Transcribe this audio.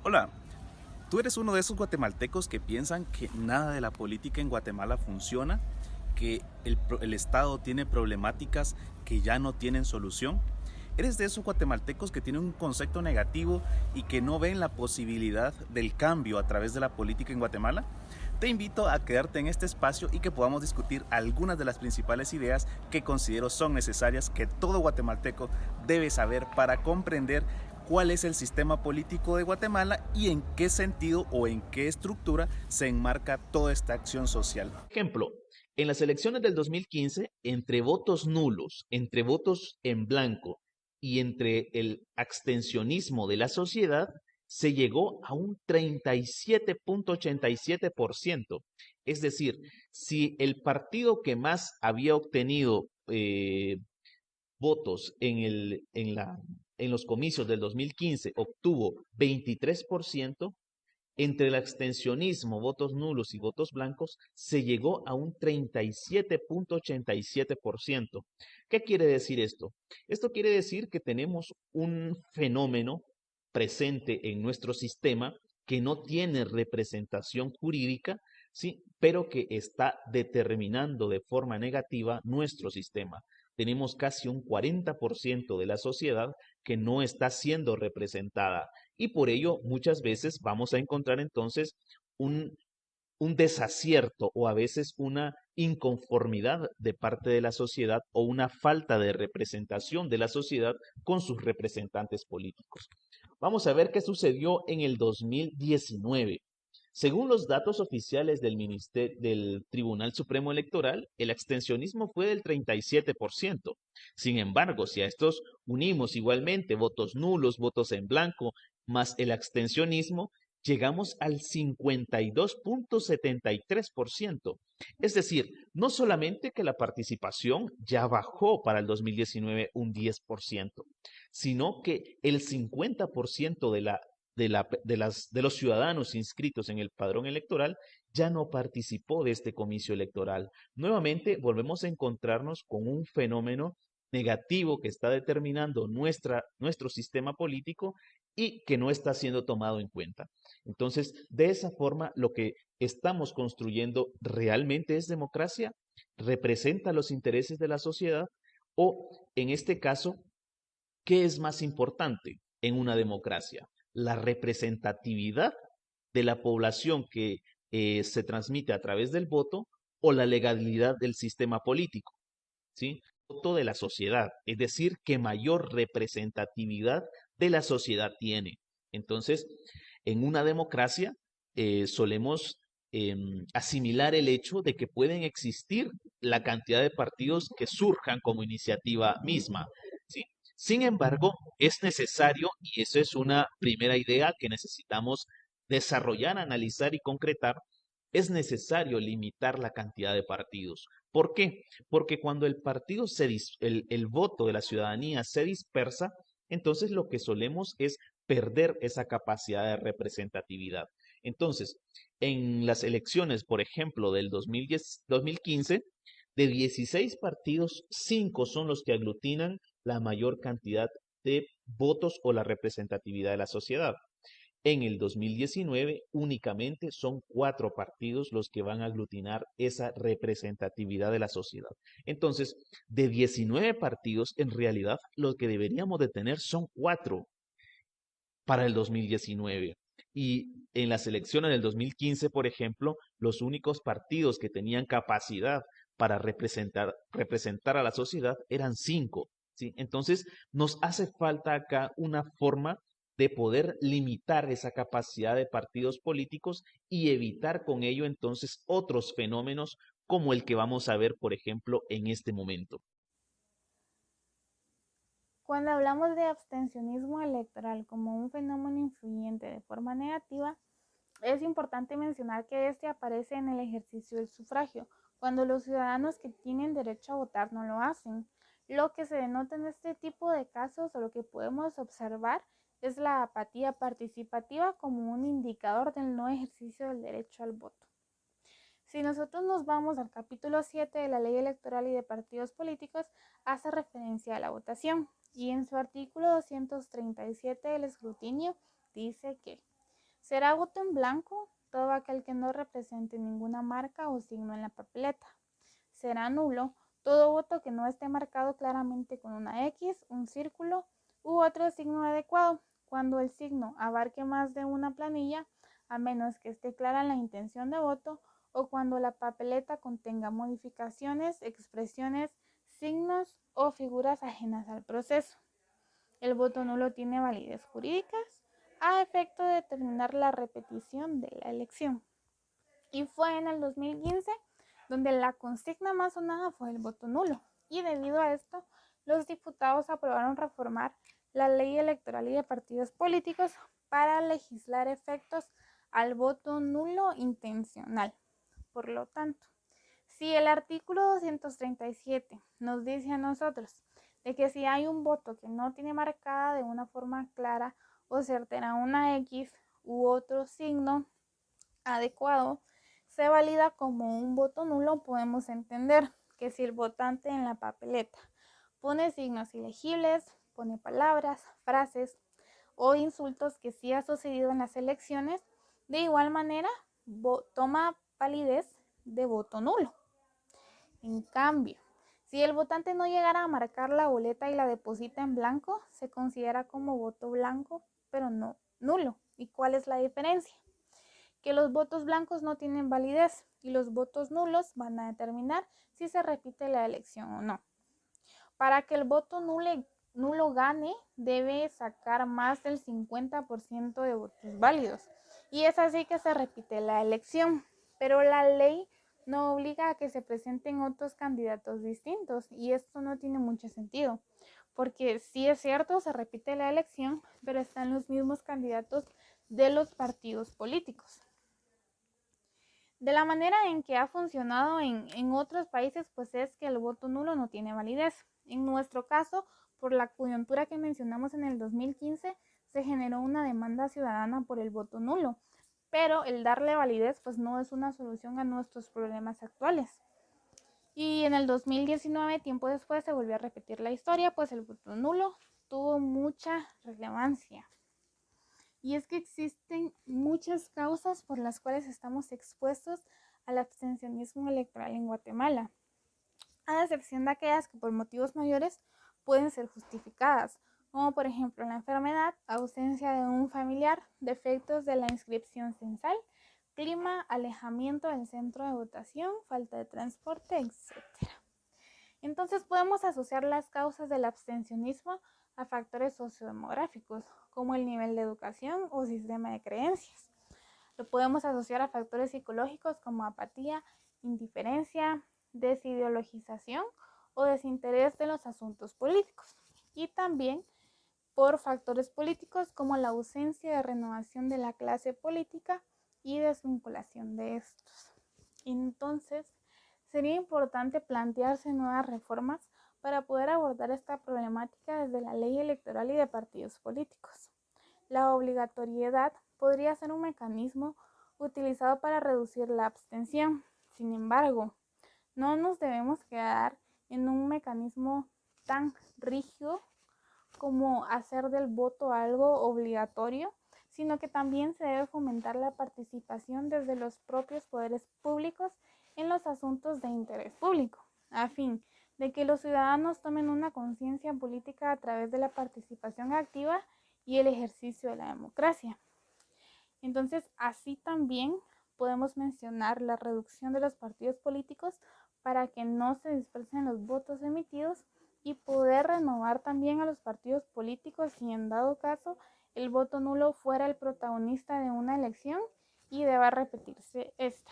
Hola, ¿tú eres uno de esos guatemaltecos que piensan que nada de la política en Guatemala funciona? ¿Que el Estado tiene problemáticas que ya no tienen solución? ¿Eres de esos guatemaltecos que tienen un concepto negativo y que no ven la posibilidad del cambio a través de la política en Guatemala? Te invito a quedarte en este espacio y que podamos discutir algunas de las principales ideas que considero son necesarias que todo guatemalteco debe saber para comprender cuál es el sistema político de Guatemala y en qué sentido o en qué estructura se enmarca toda esta acción social. Ejemplo, en las elecciones del 2015, entre votos nulos, entre votos en blanco y entre el abstencionismo de la sociedad, se llegó a un 37,87%. Es decir, si el partido que más había obtenido votos en los comicios del 2015 obtuvo 23%, entre el abstencionismo, votos nulos y votos blancos, se llegó a un 37,87%. ¿Qué quiere decir esto? Esto quiere decir que tenemos un fenómeno presente en nuestro sistema que no tiene representación jurídica, ¿sí? Pero que está determinando de forma negativa nuestro sistema. Tenemos casi un 40% de la sociedad que no está siendo representada y por ello muchas veces vamos a encontrar entonces un, un desacierto o a veces una inconformidad de parte de la sociedad o una falta de representación de la sociedad con sus representantes políticos. Vamos a ver qué sucedió en el 2019. Según los datos oficiales del Tribunal Supremo Electoral, el abstencionismo fue del 37%. Sin embargo, si a estos unimos igualmente votos nulos, votos en blanco, más el abstencionismo, llegamos al 52,73%. Es decir, no solamente que la participación ya bajó para el 2019 un 10%, sino que el 50% de los ciudadanos inscritos en el padrón electoral ya no participó de este comicio electoral. Nuevamente volvemos a encontrarnos con un fenómeno negativo que está determinando nuestro sistema político y que no está siendo tomado en cuenta. Entonces, de esa forma, lo que estamos construyendo realmente es democracia, representa los intereses de la sociedad o, en este caso, ¿qué es más importante en una democracia? La representatividad de la población que se transmite a través del voto o la legalidad del sistema político, ¿sí? Voto de la sociedad, es decir, que mayor representatividad de la sociedad tiene. Entonces, en una democracia solemos asimilar el hecho de que pueden existir la cantidad de partidos que surjan como iniciativa misma, ¿sí? Sin embargo, es necesario, y eso es una primera idea que necesitamos desarrollar, analizar y concretar, es necesario limitar la cantidad de partidos. ¿Por qué? Porque cuando el voto de la ciudadanía se dispersa, entonces lo que solemos es perder esa capacidad de representatividad. Entonces, en las elecciones, por ejemplo, del 2015, de 16 partidos, 5 son los que aglutinan la mayor cantidad de votos o la representatividad de la sociedad. En el 2019 únicamente son 4 partidos los que van a aglutinar esa representatividad de la sociedad. Entonces, de 19 partidos, en realidad lo que deberíamos de tener son 4 para el 2019. Y en las elecciones del 2015, por ejemplo, los únicos partidos que tenían capacidad para representar a la sociedad eran 5. ¿Sí? Entonces, nos hace falta acá una forma de poder limitar esa capacidad de partidos políticos y evitar con ello entonces otros fenómenos como el que vamos a ver, por ejemplo, en este momento. Cuando hablamos de abstencionismo electoral como un fenómeno influyente de forma negativa, es importante mencionar que este aparece en el ejercicio del sufragio, cuando los ciudadanos que tienen derecho a votar no lo hacen. Lo que se denota en este tipo de casos o lo que podemos observar es la apatía participativa como un indicador del no ejercicio del derecho al voto. Si nosotros nos vamos al capítulo 7 de la Ley Electoral y de Partidos Políticos, hace referencia a la votación y en su artículo 237 del escrutinio dice que Será voto en blanco todo aquel que no represente ninguna marca o signo en la papeleta. Será nulo todo voto que no esté marcado claramente con una X, un círculo u otro signo adecuado, cuando el signo abarque más de una planilla, a menos que esté clara la intención de voto, o cuando la papeleta contenga modificaciones, expresiones, signos o figuras ajenas al proceso. El voto nulo tiene validez jurídica a efecto de determinar la repetición de la elección. Y fue en el 2015 donde la consigna más sonada fue el voto nulo. Y debido a esto, los diputados aprobaron reformar la ley electoral y de partidos políticos para legislar efectos al voto nulo intencional. Por lo tanto, si el artículo 237 nos dice a nosotros de que si hay un voto que no tiene marcada de una forma clara o certera una X u otro signo adecuado, se valida como un voto nulo, podemos entender que si el votante en la papeleta pone signos ilegibles, pone palabras, frases o insultos que sí ha sucedido en las elecciones, de igual manera toma validez de voto nulo. En cambio, si el votante no llegara a marcar la boleta y la deposita en blanco, se considera como voto blanco, pero no nulo. ¿Y cuál es la diferencia? Que los votos blancos no tienen validez y los votos nulos van a determinar si se repite la elección o no. Para que el voto nulo gane, debe sacar más del 50% de votos válidos. Y es así que se repite la elección. Pero la ley no obliga a que se presenten otros candidatos distintos y esto no tiene mucho sentido. Porque sí es cierto, se repite la elección, pero están los mismos candidatos de los partidos políticos. De la manera en que ha funcionado en otros países, pues es que el voto nulo no tiene validez. En nuestro caso, por la coyuntura que mencionamos en el 2015, se generó una demanda ciudadana por el voto nulo, pero el darle validez pues no es una solución a nuestros problemas actuales. Y en el 2019, tiempo después, se volvió a repetir la historia, pues el voto nulo tuvo mucha relevancia. Y es que existen muchas causas por las cuales estamos expuestos al abstencionismo electoral en Guatemala, a excepción de aquellas que por motivos mayores pueden ser justificadas, como por ejemplo la enfermedad, ausencia de un familiar, defectos de la inscripción censal, clima, alejamiento del centro de votación, falta de transporte, etc. Entonces podemos asociar las causas del abstencionismo a factores sociodemográficos, como el nivel de educación o sistema de creencias. Lo podemos asociar a factores psicológicos como apatía, indiferencia, desideologización o desinterés de los asuntos políticos. Y también por factores políticos como la ausencia de renovación de la clase política y desvinculación de estos. Entonces, sería importante plantearse nuevas reformas para poder abordar esta problemática desde la ley electoral y de partidos políticos. La obligatoriedad podría ser un mecanismo utilizado para reducir la abstención. Sin embargo, no nos debemos quedar en un mecanismo tan rígido como hacer del voto algo obligatorio, sino que también se debe fomentar la participación desde los propios poderes públicos en los asuntos de interés público, a fin de que los ciudadanos tomen una conciencia política a través de la participación activa y el ejercicio de la democracia. Entonces, así también podemos mencionar la reducción de los partidos políticos para que no se dispersen los votos emitidos y poder renovar también a los partidos políticos si en dado caso el voto nulo fuera el protagonista de una elección y deba repetirse esta.